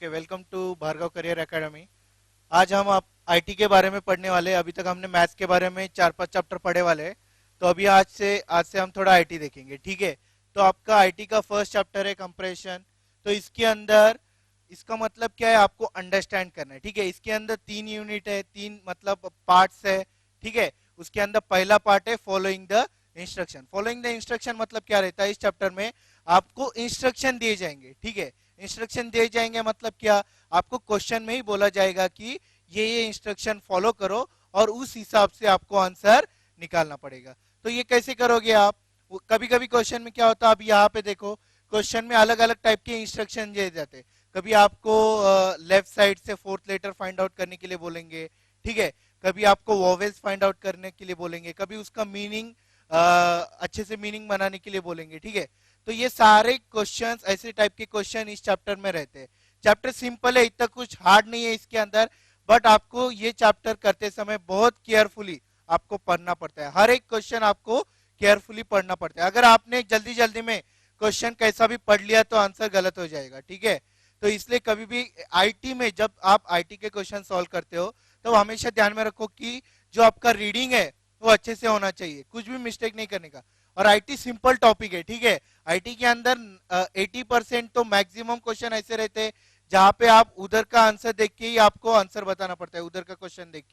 Okay, welcome to Bhargav career academy. आज हम आप आईटी के बारे में पढ़ने वाले हैं। अभी तक हमने मैथ्स के बारे में 4-5 चैप्टर पढ़े वाले हैं। तो अभी आज से हम थोड़ा आईटी देखेंगे, ठीक है। तो आपका आईटी का फर्स्ट चैप्टर है कंप्रेशन। तो इसके अंदर इसका मतलब क्या है आपको अंडरस्टैंड करना है, ठीक है। इसके अंदर 3 यूनिट है, 3 मतलब पार्ट्स है, ठीक है। उसके अंदर पहला पार्ट है following the instruction. Following the instruction मतलब क्या रहता है, इस चैप्टर में आपको इंस्ट्रक्शन दिए जाएंगे, ठीक है। इंस्ट्रक्शन दिए जाएंगे मतलब क्या, आपको क्वेश्चन में ही बोला जाएगा कि ये इंस्ट्रक्शन फॉलो करो और उस हिसाब से आपको आंसर निकालना पड़ेगा। तो ये कैसे करोगे आप, कभी कभी क्वेश्चन में क्या होता है, आप यहाँ पे देखो क्वेश्चन में अलग अलग टाइप के इंस्ट्रक्शन दिए जाते हैं। कभी आपको लेफ्ट साइड से फोर्थ लेटर फाइंड आउट करने के लिए बोलेंगे, ठीक है। कभी आपको वॉवेल्स फाइंड आउट करने के लिए बोलेंगे, कभी उसका मीनिंग अच्छे से मीनिंग बनाने के लिए बोलेंगे, ठीक है। तो ये सारे क्वेश्चंस, ऐसे टाइप के क्वेश्चन इस चैप्टर में रहते हैं। चैप्टर सिंपल है, इतना कुछ हार्ड नहीं है इसके अंदर, बट आपको ये चैप्टर करते समय बहुत केयरफुली आपको पढ़ना पड़ता है। हर एक क्वेश्चन आपको केयरफुली पढ़ना पड़ता है। अगर आपने जल्दी जल्दी में क्वेश्चन कैसा भी पढ़ लिया तो आंसर गलत हो जाएगा, ठीक है। तो इसलिए कभी भी आईटी में जब आप आईटी के क्वेश्चन सॉल्व करते हो तो हमेशा ध्यान में रखो कि जो आपका रीडिंग है वो अच्छे से होना चाहिए, कुछ भी मिस्टेक नहीं करने का। और आईटी सिंपल टॉपिक है, ठीक है। आईटी के अंदर 80% तो मैक्सिमम क्वेश्चन ऐसे रहते हैं जहां पे आप उधर का आंसर देख के ही आपको आंसर बताना पड़ता है, उधर का क्वेश्चन देख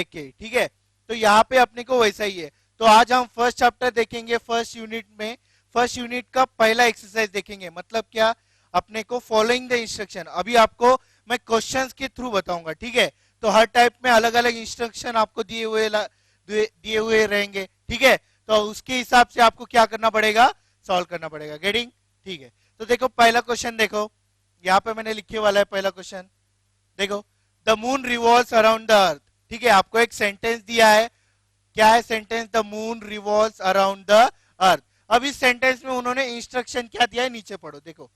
के, ठीक है। तो यहाँ पे अपने को वैसा ही है। तो आज हम फर्स्ट चैप्टर देखेंगे, फर्स्ट यूनिट में फर्स्ट यूनिट का पहला एक्सरसाइज देखेंगे। मतलब क्या, अपने को फॉलोइंग द इंस्ट्रक्शन। अभी आपको मैं क्वेश्चंस के थ्रू बताऊंगा, ठीक है। तो हर टाइप में अलग अलग इंस्ट्रक्शन आपको दिए हुए रहेंगे, ठीक है। तो उसके हिसाब से आपको क्या करना पड़ेगा, सॉल्व करना पड़ेगा। गेटिंग, ठीक है। तो देखो पहला क्वेश्चन देखो, यहाँ पे मैंने लिखे वाला है पहला क्वेश्चन। देखो, the moon revolves around the earth, ठीक है। आपको एक सेंटेंस दिया है, क्या है sentence, the moon revolves around the earth. अब इस सेंटेंस में उन्होंने इंस्ट्रक्शन क्या दिया है, नीचे पढ़ो। देखो,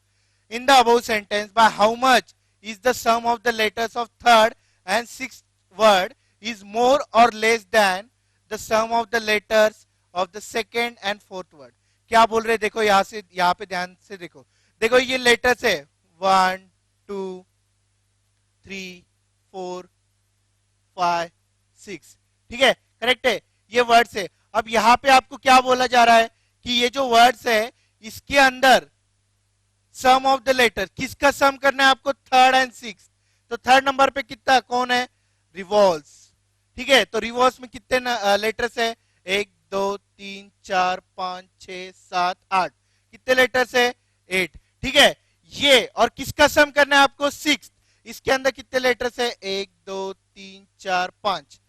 in the above sentence by how much is the sum of the letters of third and sixth word is more or less than the sum of the letters of the second and fourth word. क्या बोल रहे, देखो यहां से, यहाँ पे ध्यान से देखो। देखो ये लेटर्स है 1 2 3 4 5 6, ठीक है, करेक्ट है, ये वर्ड्स है। अब यहाँ पे आपको क्या बोला जा रहा है कि ये जो वर्ड्स है इसके अंदर सम ऑफ द लेटर, किसका सम करना है आपको, थर्ड एंड सिक्स। तो थर्ड नंबर पे कितना कौन है, रिवॉल्व्स, ठीक है। तो रिवॉल्व्स में कितने लेटर्स है, 1 2 3 4 5 6 7 8, कितने लेटर्स है, 8, ठीक है। ये और किसका सम करना है आपको, सिक्स। इसके अंदर कितने लेटर्स है, 1 2 3 4 5।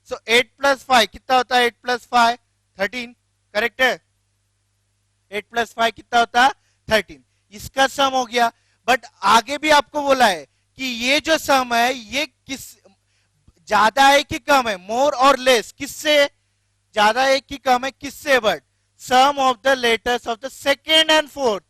सो 8 + 5 कितना होता है, 8 + 5 13, करेक्ट है। 8 + 5 कितना होता है, 13। इसका सम हो गया। बट आगे भी आपको बोला है कि ये जो सम है ये किस ज्यादा है कि कम है, मोर और लेस, किससे ज्यादा है कि कम है, किससे, but sum of the letters of the second and fourth.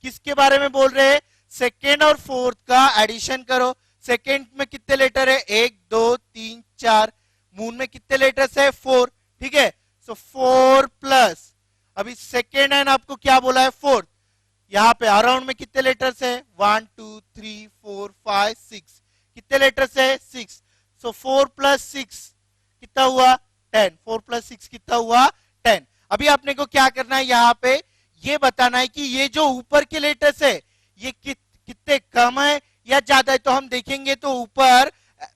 किसके बारे में बोल रहे हैं, सेकेंड और फोर्थ का एडिशन करो। सेकेंड में कितने लेटर है, 1 2 3 4। मून में कितने लेटर्स है, 4, ठीक है। सो 4 प्लस, अभी सेकेंड एंड आपको क्या बोला है, फोर्थ। यहाँ पे अराउंड में कितने लेटर्स है, 1 2 3 4 5 6, कितने लेटर्स है, 6। सो 4 + 6 कितना हुआ, 10। 4 + 6 कितना हुआ, 10। अभी आपने को क्या करना है, यहाँ पे ये बताना है कि ये जो ऊपर के लेटर्स है ये कितने कम है या ज्यादा है। तो हम देखेंगे तो ऊपर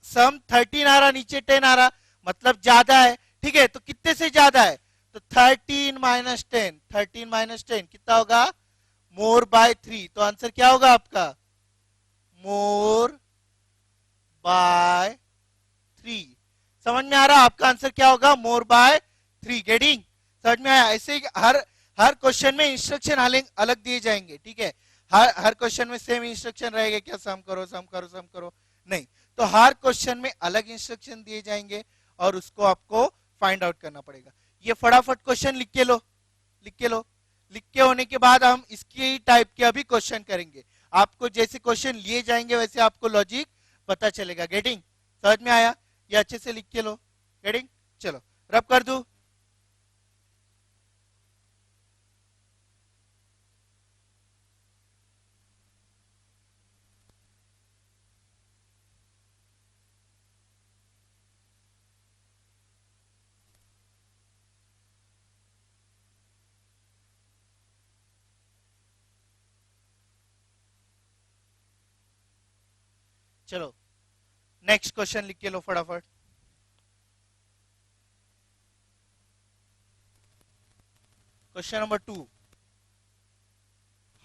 सम 13 आ रहा, नीचे 10 आ रहा, मतलब ज्यादा है, ठीक है। तो कितने से ज्यादा है, तो 13 - 10 कितना होगा, मोर बाय 3। तो आंसर क्या होगा आपका, मोर बाय 3। समझ में आ रहा, आपका आंसर क्या होगा, मोर बाय 3। गेटिंग, समझ में आया। ऐसे ही हर हर क्वेश्चन में इंस्ट्रक्शन अलग अलग दिए जाएंगे, ठीक है। हर हर क्वेश्चन में सेम इंस्ट्रक्शन रहेगा क्या, सम करो सम करो सम करो, नहीं। तो हर क्वेश्चन में अलग इंस्ट्रक्शन दिए जाएंगे और उसको आपको फाइंड आउट करना पड़ेगा। ये फटाफट क्वेश्चन लिख के लो, लिख के लो। लिख के होने के बाद हम इसकी टाइप के अभी क्वेश्चन करेंगे। आपको जैसे क्वेश्चन लिए जाएंगे वैसे आपको लॉजिक पता चलेगा। गेटिंग, समझ में आया, ये अच्छे से लिख के लो। गेटिंग, चलो रब कर दू। चलो नेक्स्ट क्वेश्चन लिख के लो फटाफट। Question number 2,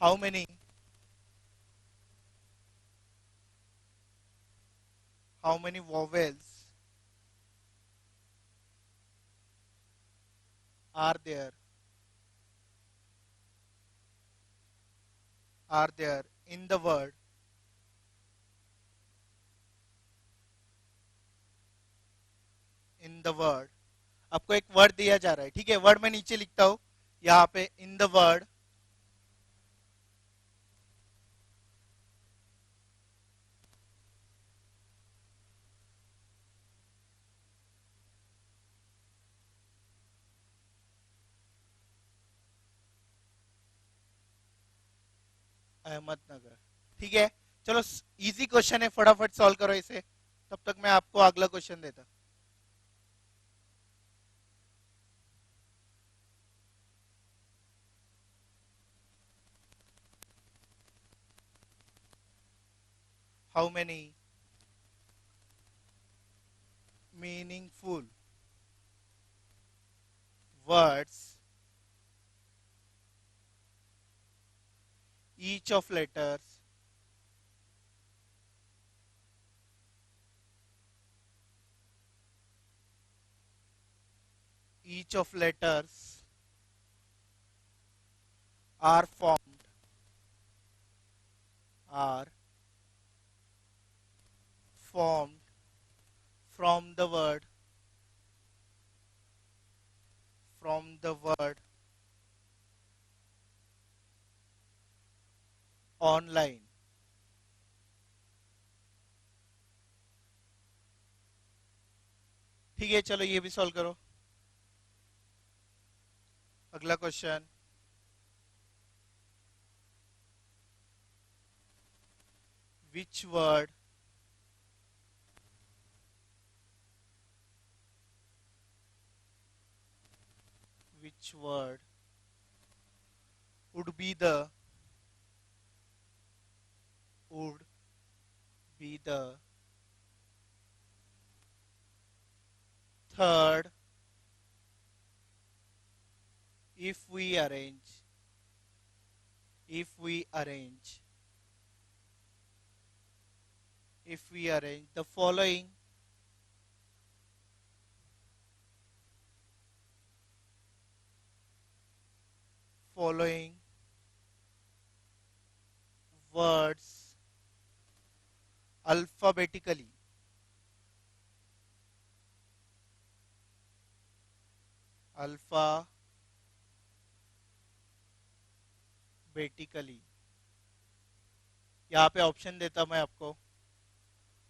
how many vowels are there in the word आपको एक वर्ड दिया जा रहा है, ठीक है। वर्ड मैं नीचे लिखता हूं यहाँ पे, इन द वर्ड अहमदनगर, ठीक है। चलो इजी क्वेश्चन है, फटाफट सॉल्व करो इसे, तब तक मैं आपको अगला क्वेश्चन देता। How many meaningful words each of letters are formed from the word online। ठीक है, चलो ये भी सॉल्व करो। अगला question, which word would be the third if we arrange the following words alphabetically। यहाँ पे ऑप्शन देता मैं आपको।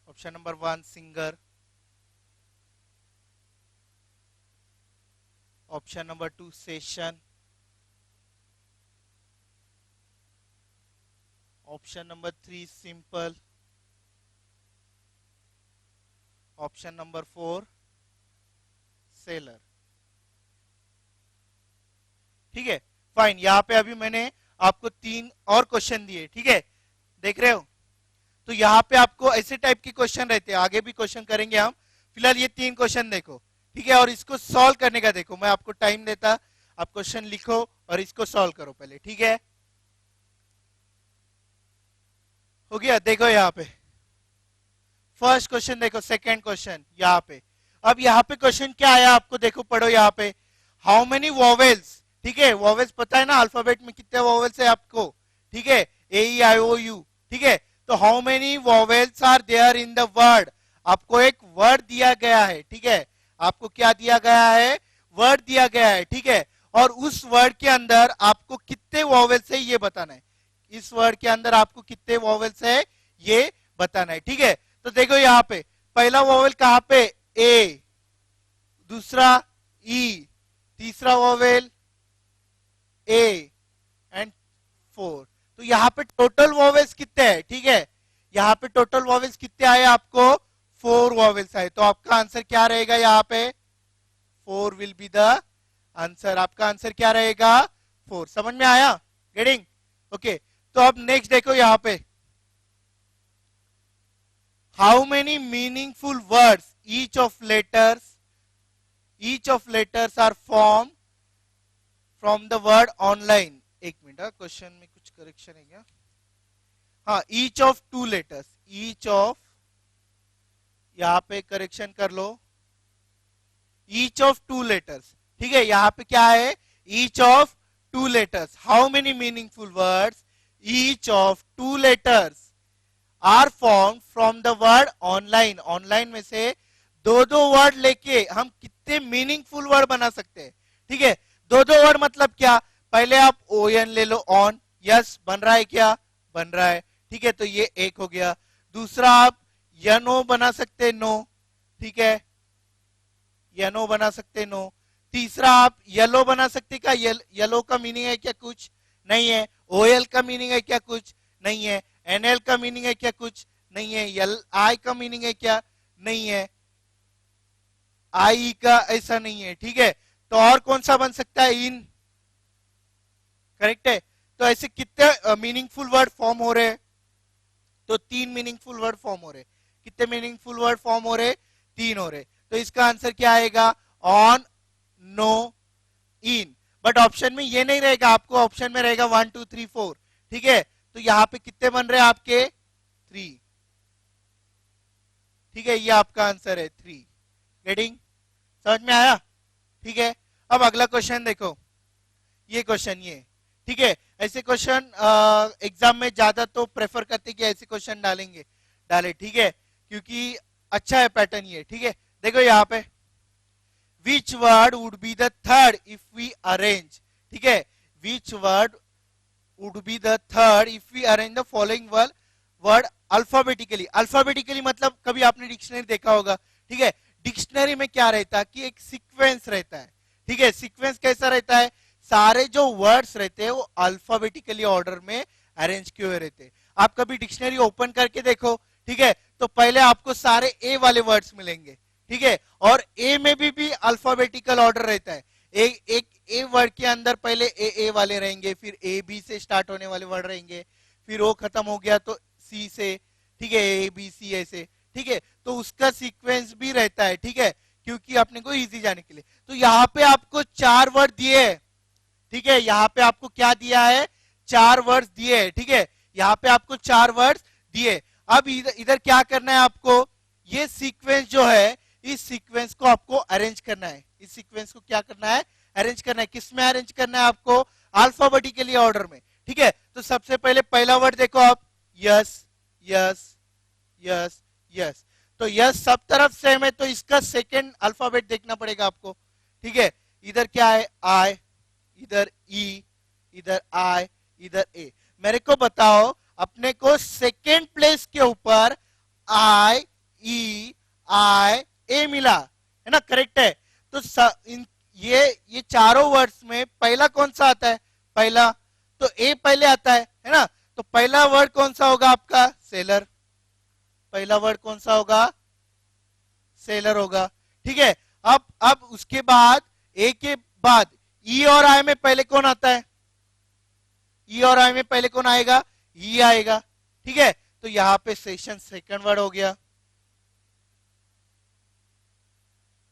Option number 1 singer, option number 2 session, option number 3 simple, option number 4 seller. ठीक है, फाइन। यहाँ पे अभी मैंने आपको 3 और क्वेश्चन दिए, ठीक है, देख रहे हो। तो यहाँ पे आपको ऐसे टाइप के क्वेश्चन रहते हैं, आगे भी क्वेश्चन करेंगे हम। फिलहाल ये 3 क्वेश्चन देखो, ठीक है, और इसको सॉल्व करने का देखो। मैं आपको टाइम देता, आप क्वेश्चन लिखो और इसको सॉल्व करो पहले, ठीक है। हो गया, देखो यहाँ पे फर्स्ट क्वेश्चन देखो, सेकंड क्वेश्चन यहाँ पे। अब यहाँ पे क्वेश्चन क्या आया आपको देखो, पढ़ो यहाँ पे। हाउ मेनी वॉवेल्स, ठीक है, वॉवेल्स पता है ना अल्फाबेट में कितने वॉवेल्स है आपको, ठीक है, ए ई आई ओ यू, ठीक है। तो how many vowels are there in the word, आपको एक वर्ड दिया गया है, ठीक है, आपको क्या दिया गया है, वर्ड दिया गया है, ठीक है। और उस वर्ड के अंदर आपको कितने वॉवेल्स है ये बताना है। इस वर्ड के अंदर आपको कितने वॉवेल्स है ये बताना है, ठीक है। तो देखो यहाँ पे पहला वॉवेल कहां पे, ए, दूसरा ई, तीसरा वॉवेल ए एंड 4। तो यहाँ पे टोटल वॉवेल्स कितने हैं, ठीक है, यहाँ पे टोटल वॉवेल्स कितने आए आपको, 4 वॉवेल्स आए। तो आपका आंसर क्या रहेगा यहाँ पे, 4 विल बी द आंसर। आपका आंसर क्या रहेगा, 4। समझ में आया, गेटिंग, ओके। तो अब नेक्स्ट देखो यहाँ पे, how many meaningful words each of letters are form from the word online. एक मिनट, क्वेश्चन में कुछ करेक्शन है क्या? हाँ, each of two letters, each of, यहां पे करेक्शन कर लो, ईच ऑफ टू लेटर्स। ठीक है, यहां पे क्या है? Each of two letters. How many meaningful words each of two letters are form from the word online. Online में से दो दो वर्ड लेके हम कितने मीनिंगफुल वर्ड बना सकते हैं। ठीक है, दो दो वर्ड मतलब क्या? पहले आप ओ एन ले लो, ऑन, यस बन रहा है क्या? बन रहा है। ठीक है, तो ये एक हो गया। दूसरा आप यनो बना सकते, नो। ठीक है, यनो बना सकते, नो। तीसरा आप येलो बना सकते, क्या येलो का मीनिंग है क्या? कुछ नहीं है। ओएल का मीनिंग है क्या? कुछ नहीं है। एनएल का मीनिंग है क्या? कुछ नहीं है। यल आई का मीनिंग है क्या? नहीं है। आई का ऐसा नहीं है। ठीक है, तो और कौन सा बन सकता है? इन, करेक्ट है। तो ऐसे कितने मीनिंगफुल वर्ड फॉर्म हो रहे हैं? तो तीन मीनिंगफुल वर्ड फॉर्म हो रहे। कितने मीनिंगफुल वर्ड फॉर्म हो रहे? तीन हो रहे। तो इसका आंसर क्या आएगा? On, no, in. But option में ये नहीं रहेगा, आपको ऑप्शन में रहेगा 1 2 3 4। ठीक है, तो यहां पे कितने बन रहे हैं आपके? 3। ठीक है, ये आपका आंसर है 3। गेटिंग? समझ में आया? ठीक है, अब अगला क्वेश्चन देखो, ये क्वेश्चन ये। ठीक है, ऐसे क्वेश्चन एग्जाम में ज्यादा तो प्रेफर करते कि ऐसे क्वेश्चन डाले। ठीक है, क्योंकि अच्छा है पैटर्न ये। ठीक है, देखो यहाँ पे, which word would be the third if we arrange. ठीक है, which word would be the third if we arrange the following word alphabetically. Alphabetically मतलब कभी आपने डिक्शनरी देखा होगा। ठीक है, डिक्शनरी में क्या रहता है कि एक सीक्वेंस रहता है। ठीक है, सीक्वेंस कैसा रहता है? सारे जो वर्ड्स रहते हैं वो अल्फाबेटिकली ऑर्डर में अरेंज किए हुए रहते हैं। आप कभी डिक्शनरी ओपन करके देखो, ठीक है, तो पहले आपको सारे ए वाले वर्ड्स मिलेंगे। ठीक है, और ए में भी अल्फाबेटिकल ऑर्डर रहता है। एक ए वर्ड के अंदर पहले ए वाले रहेंगे, फिर ए बी से स्टार्ट होने वाले वर्ड रहेंगे, फिर ओ खत्म हो गया तो सी से। ठीक है, ए बी सी ऐसे। ठीक है, तो उसका सीक्वेंस भी रहता है। ठीक है, क्योंकि अपने को इजी जाने के लिए। तो यहाँ पे आपको 4 वर्ड दिए। ठीक है, यहाँ पे आपको क्या दिया है? 4 वर्ड्स दिए है। ठीक है, यहाँ पे आपको 4 वर्ड्स दिए। अब इधर क्या करना है आपको? ये सीक्वेंस जो है, इस सीक्वेंस को आपको अरेंज करना है। इस सीक्वेंस को क्या करना है? अरेंज करना है। किस में अरेंज करना है आपको? अल्फाबेटिकली ऑर्डर में। ठीक है, तो सबसे पहले पहला वर्ड देखो आप, यस यस यस यस। तो यस सब तरफ सेम है, तो इसका सेकेंड अल्फाबेट देखना पड़ेगा आपको। ठीक है, इधर क्या है? आई, इधर ई, इधर आई, इधर ए। मेरे को बताओ, अपने को सेकेंड प्लेस के ऊपर आई ई आई ए मिला है ना? करेक्ट है। तो ये चारों वर्ड्स में पहला कौन सा आता है? पहला तो ए पहले आता है ना? तो पहला वर्ड कौन सा होगा आपका? सेलर। पहला वर्ड कौन सा होगा? सेलर होगा। ठीक है, अब उसके बाद ए के बाद ई और आई में पहले कौन आता है? ई और आई में पहले कौन आएगा? ई आएगा। ठीक है, तो यहां पे सेशन सेकंड वर्ड हो गया।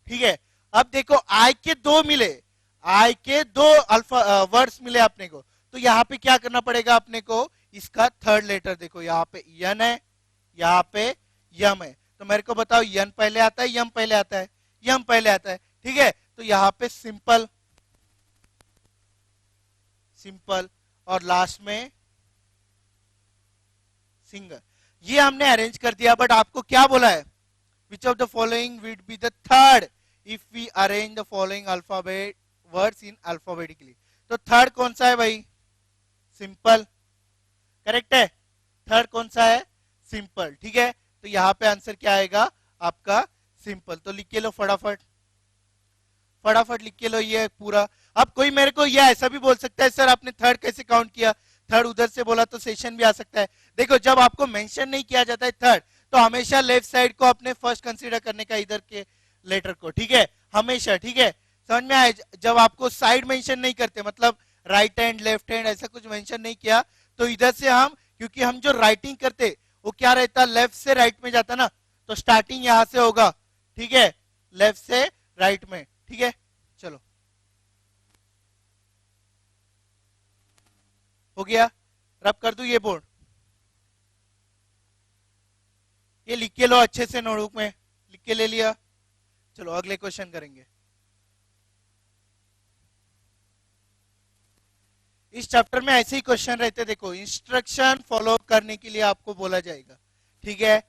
ठीक है, अब देखो आई के दो मिले, आई के दो अल्फा वर्ड्स मिले अपने को। तो यहां पे क्या करना पड़ेगा अपने को? इसका थर्ड लेटर देखो, यहां पे यन है, यहां पे यम है। तो मेरे को बताओ, यन पहले आता है, यम पहले आता है? यम पहले आता है। ठीक है, तो यहां पे सिंपल, सिंपल, और लास्ट में सिंगल। ये हमने अरेंज कर दिया। बट आपको क्या बोला है? Which of the following will be the third if we arrange the following alphabet words in alphabetically. तो थर्ड कौन सा है भाई? सिंपल। करेक्ट है, थर्ड कौन सा है? सिंपल। ठीक है, तो यहां पे आंसर क्या आएगा आपका? सिंपल। तो लिख के लो फटाफट, फटाफट लिख के लो ये पूरा। अब कोई मेरे को ये ऐसा भी बोल सकता है, सर आपने थर्ड कैसे काउंट किया? थर्ड उधर से बोला तो सेशन भी आ सकता है। देखो, जब आपको मेंशन नहीं किया जाता है थर्ड, तो हमेशा लेफ्ट साइड को अपने फर्स्ट कंसीडर करने का, इधर के लेटर को। ठीक है, हमेशा। ठीक है, समझ में आए? जब आपको साइड मेंशन नहीं करते, मतलब राइट हैंड लेफ्ट हैंड ऐसा कुछ मेंशन नहीं किया, तो इधर से हम, क्योंकि हम जो राइटिंग करते वो क्या रहता, लेफ्ट से राइट में जाता ना, तो स्टार्टिंग यहां से होगा, ठीक है, लेफ्ट से राइट में, ठीक है। चलो हो गया, रब कर दू ये बोर्ड, ये लिख के लो अच्छे से नोटबुक में, लिख के ले लिया। चलो अगले क्वेश्चन करेंगे। इस चैप्टर में ऐसे ही क्वेश्चन रहते, देखो इंस्ट्रक्शन फॉलो करने के लिए आपको बोला जाएगा, ठीक है,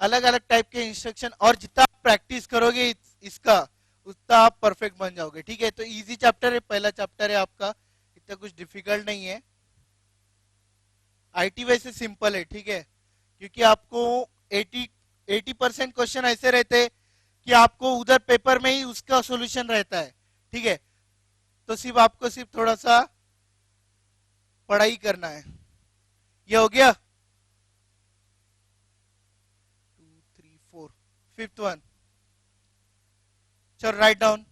अलग अलग टाइप के इंस्ट्रक्शन, और जितना आप प्रैक्टिस करोगे इसका उतना आप परफेक्ट बन जाओगे, ठीक है। तो इजी चैप्टर है, पहला चैप्टर है आपका, इतना कुछ डिफिकल्ट नहीं है। आईटी वैसे सिंपल है, ठीक है, क्योंकि आपको 80% क्वेश्चन ऐसे रहते हैं कि आपको उधर पेपर में ही उसका सॉल्यूशन रहता है, ठीक है। तो सिर्फ आपको सिर्फ थोड़ा सा पढ़ाई करना है। ये हो गया, 2 3 4, फिफ्थ वन, चलो write down,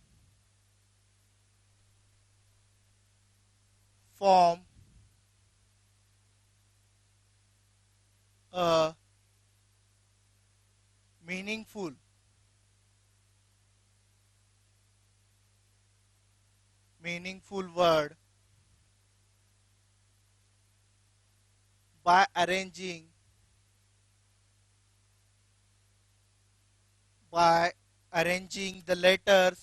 form a meaningful word by arranging the letters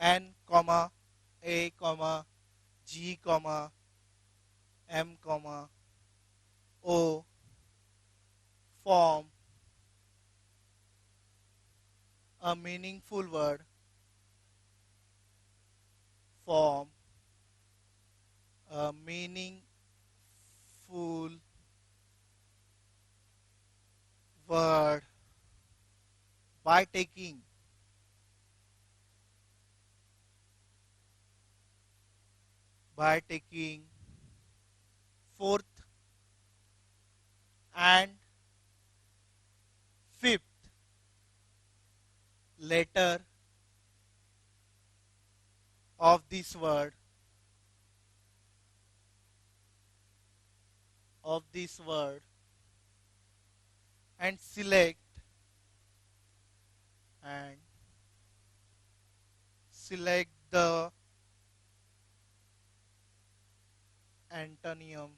n comma a comma g comma m comma o, form a meaningful word, form a meaningful word by taking fourth and fifth letter of this word and and select the antonym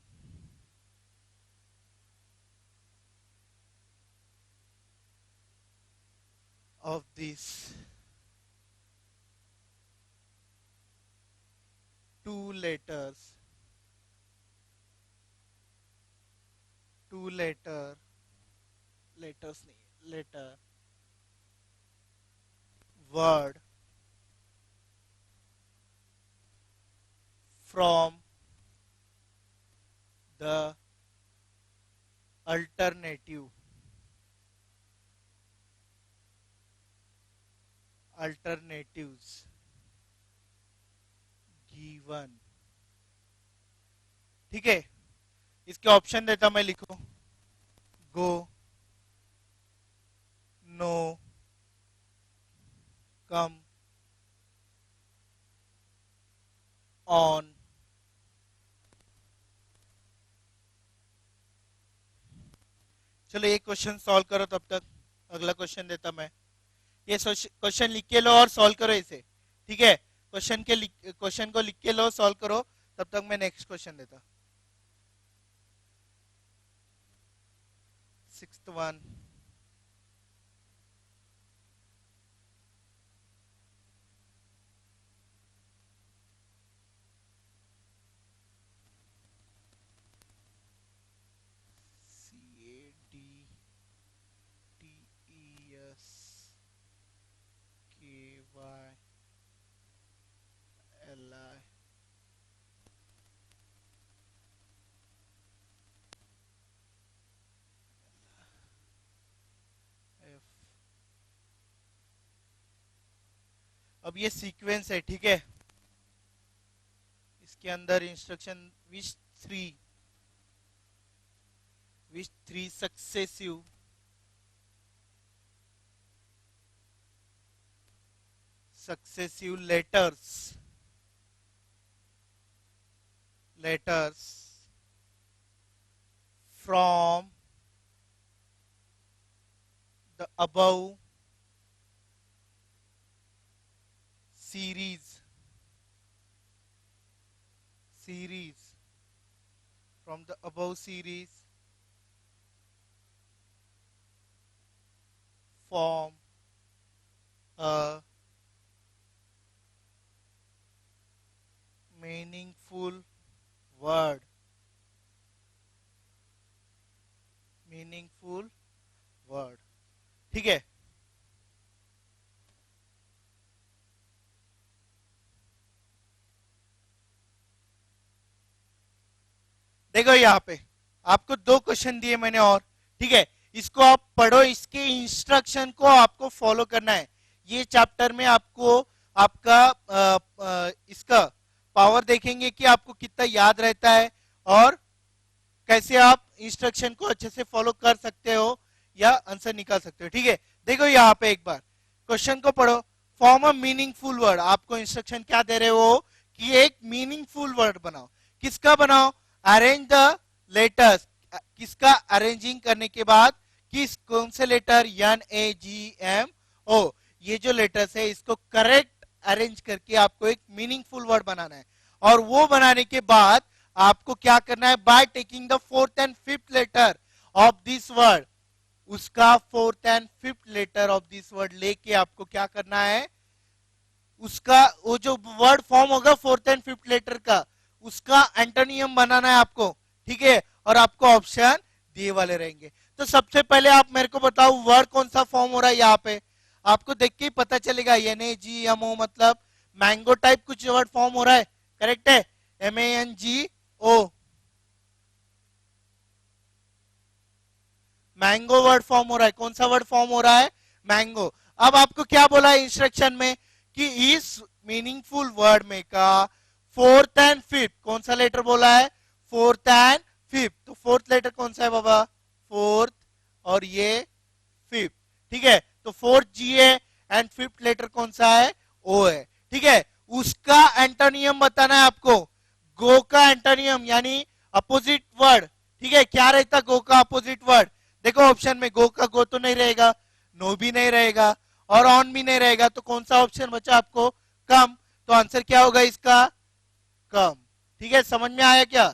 of these two letters letters नहीं, letter word from the alternatives given, ठीक है। इसके option देता मैं, लिखो गो, no, come, on, चलो एक question solve करो तब तक, अगला क्वेश्चन देता मैं। ये क्वेश्चन लिख के लो और सॉल्व करो इसे, ठीक है, क्वेश्चन को लिख के लो, सॉल्व करो, तब तक मैं नेक्स्ट क्वेश्चन देता। Sixth one, CADTESKYLI, F। अब ये सीक्वेंस है, ठीक है, इसके अंदर instruction three which three successive letters from the above series from the above series form a meaningful word. ठीक है। देखो यहाँ पे आपको दो क्वेश्चन दिए मैंने और, ठीक है, इसको आप पढ़ो, इसके इंस्ट्रक्शन को आपको फॉलो करना है। ये चैप्टर में आपको आपका इसका पावर देखेंगे कि आपको कितना याद रहता है और कैसे आप इंस्ट्रक्शन को अच्छे से फॉलो कर सकते हो या आंसर निकाल सकते हो। ठीक है, देखो यहाँ पे एक बार क्वेश्चन को पढ़ो। फॉर्म अ मीनिंगफुल वर्ड, आपको इंस्ट्रक्शन क्या दे रहे हो कि एक मीनिंगफुल वर्ड बनाओ। किसका बनाओ? अरेंज द लेटर्स, किसका अरेंजिंग करने के बाद किस कौन से लेटर NAGMO, ये जो लेटर्स है इसको करेक्ट अरेंज करके आपको एक मीनिंगफुल वर्ड बनाना है। और वो बनाने के बाद आपको क्या करना है? By taking the fourth and fifth letter of this word, उसका fourth and fifth letter of this word लेके आपको क्या करना है? उसका वो जो वर्ड फॉर्म होगा फोर्थ एंड फिफ्थ लेटर का, उसका एंटोनियम बनाना है आपको। ठीक है, और आपको ऑप्शन दिए वाले रहेंगे। तो सबसे पहले आप मेरे को बताओ वर्ड कौन सा फॉर्म हो रहा है यहाँ पे? आपको देख के ही पता चलेगा। NAGMO मतलब मैंगो टाइप कुछ वर्ड फॉर्म हो रहा है, करेक्ट है? MANGO, मैंगो वर्ड फॉर्म हो रहा है। कौन सा वर्ड फॉर्म हो रहा है? मैंगो। अब आपको क्या बोला है इंस्ट्रक्शन में कि इस मीनिंगफुल वर्ड में का फोर्थ एंड फिफ्थ, कौन सा लेटर बोला है? Fourth and fifth. तो फोर्थ लेटर कौन सा है बाबा? फोर्थ, और ये फिफ्थ। ठीक है, तो फोर्थ G है एंड फिफ्थ लेटर कौन सा है? O है। ठीक है, उसका एंटोनियम बताना है आपको। गो का एंटोनियम यानी अपोजिट वर्ड। ठीक है, क्या रहता गो का अपोजिट वर्ड? देखो ऑप्शन में गो का गो तो नहीं रहेगा, नो भी नहीं रहेगा और ऑन भी नहीं रहेगा, तो कौन सा ऑप्शन बचा आपको? कम। तो आंसर क्या होगा इसका? कम। ठीक है, समझ में आया क्या?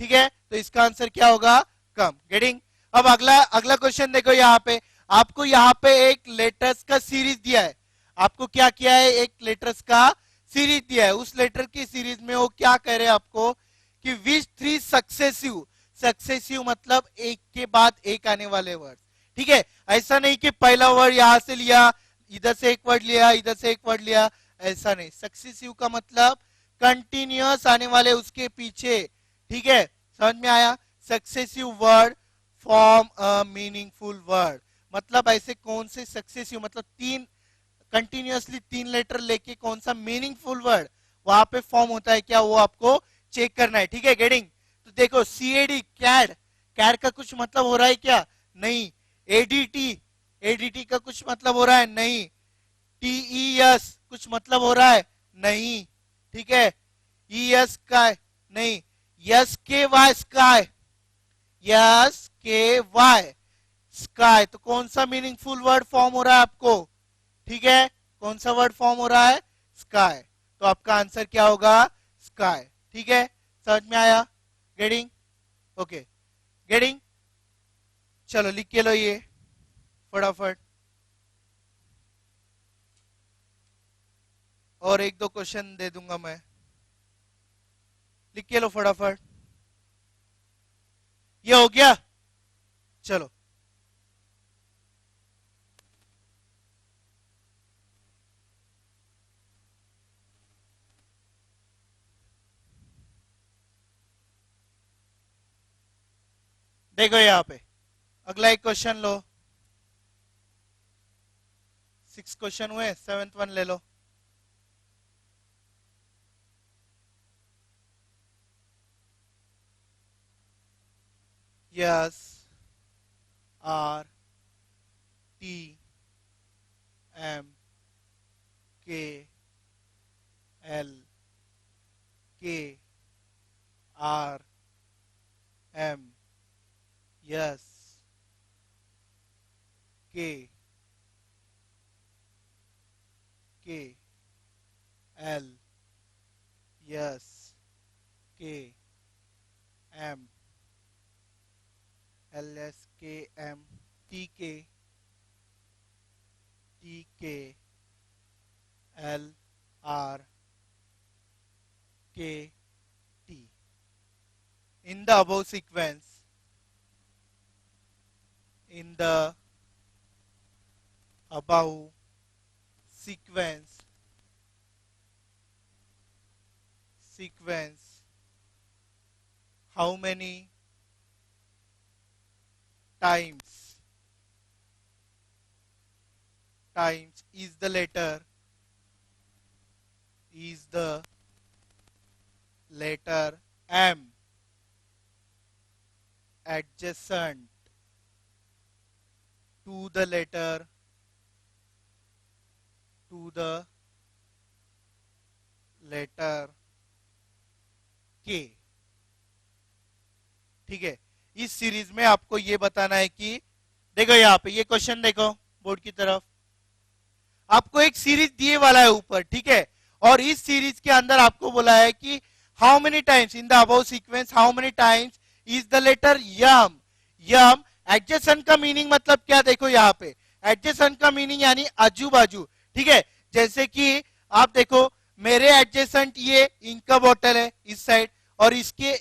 ठीक है, तो इसका आंसर क्या होगा? कम। गेटिंग? अब अगला अगला क्वेश्चन देखो यहाँ पे, आपको यहाँ पे एक लेटर्स का सीरीज दिया है। आपको क्या किया है? एक लेटर्स का सीरीज दिया है। उस लेटर की सीरीज में वो क्या कह रहे हैं आपको कि विच थ्री सक्सेसिव, सक्सेसिव मतलब एक के बाद एक आने वाले वर्ड। ठीक है, ऐसा नहीं कि पहला वर्ड यहां से लिया, इधर से एक वर्ड लिया, इधर से एक वर्ड लिया, ऐसा नहीं। सक्सेसिव का मतलब कंटिन्यूअस आने वाले उसके पीछे। ठीक है, समझ में आया? Successive word form a meaningful word, मतलब ऐसे कौन से सक्सेसिव मतलब तीन कंटिन्यूअसली तीन लेटर लेके कौन सा मीनिंगफुल वर्ड वहां पे फॉर्म होता है क्या, वो आपको चेक करना है। ठीक है, गेटिंग? तो देखो CAD, कैड, कैड का कुछ मतलब हो रहा है क्या? नहीं। ADT, ADT का कुछ मतलब हो रहा है? नहीं। TES कुछ मतलब हो रहा है? नहीं। ठीक है, ES का नहीं। SKY स्काई, SKY स्काई, तो कौन सा मीनिंगफुल वर्ड फॉर्म हो रहा है आपको? ठीक है, कौन सा वर्ड फॉर्म हो रहा है? स्काई। तो आपका आंसर क्या होगा? स्काई। ठीक है, समझ में आया? गेटिंग? Okay, getting? चलो लिख के लो ये फटाफट, और एक दो क्वेश्चन दे दूंगा मैं, लिख के लो फटाफट। ये हो गया? चलो देखो यहाँ पे अगला एक क्वेश्चन लो। 6 क्वेश्चन हुए, 7th वन ले लो। SRTMK के के एल एस के एम एल एस के एम टी के एल आर के T. In the above sequence, in the above sequence, how many times is the letter M adjacent to the letter K. ठीक है, इस series में आपको ये बताना है कि देखो यहाँ पे ये क्वेश्चन देखो बोर्ड की तरफ, आपको एक सीरीज दिए वाला है ऊपर, ठीक है, और इस सीरीज के अंदर आपको बोला है कि how many times in the above sequence how many times is the letter M. M adjacent का मीनिंग मतलब क्या, देखो यहाँ पे एडजेसेंट का मीनिंग यानी आजू बाजू, ठीक है. जैसे कि आप देखो मेरे एडजेसेंट ये इंक का बोतल है इस साइड, और इसके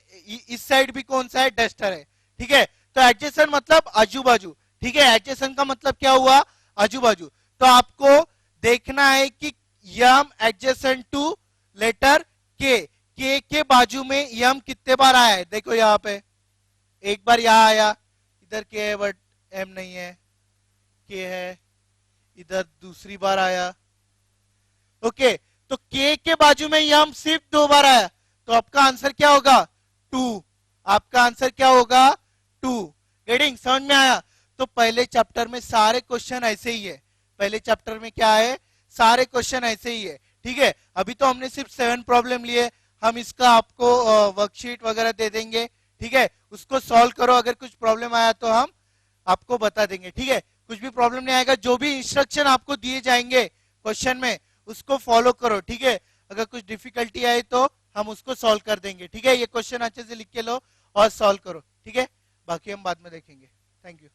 इस साइड भी कौन सा है, डस्टर है, ठीक है. तो एडजेसेंट मतलब आजू बाजू, ठीक है. एडजेसेंट का मतलब क्या हुआ, आजू बाजू. तो आपको देखना है कि यम एडजेसेंट टू लेटर के बाजू में यम कितने बार आया है. देखो यहाँ पे एक बार यहाँ आया, इधर के है बट एम नहीं है, के है, इधर दूसरी बार आया. ओके, तो के बाजू में यम सिर्फ 2 बार आया, तो आपका आंसर क्या होगा, 2. आपका आंसर क्या होगा, 2. गेटिंग, समझ में आया. तो पहले चैप्टर में सारे क्वेश्चन ऐसे ही है, पहले चैप्टर में क्या है, सारे क्वेश्चन ऐसे ही है, ठीक है. अभी तो हमने सिर्फ 7 प्रॉब्लम लिए, हम इसका आपको वर्कशीट वगैरह दे देंगे, ठीक है. उसको सॉल्व करो, अगर कुछ प्रॉब्लम आया तो हम आपको बता देंगे, ठीक है. कुछ भी प्रॉब्लम नहीं आएगा, जो भी इंस्ट्रक्शन आपको दिए जाएंगे क्वेश्चन में उसको फॉलो करो, ठीक है. अगर कुछ डिफिकल्टी आए तो हम उसको सॉल्व कर देंगे, ठीक है. ये क्वेश्चन अच्छे से लिख के लो और सॉल्व करो, ठीक है. बाकी हम बाद में देखेंगे. Thank you.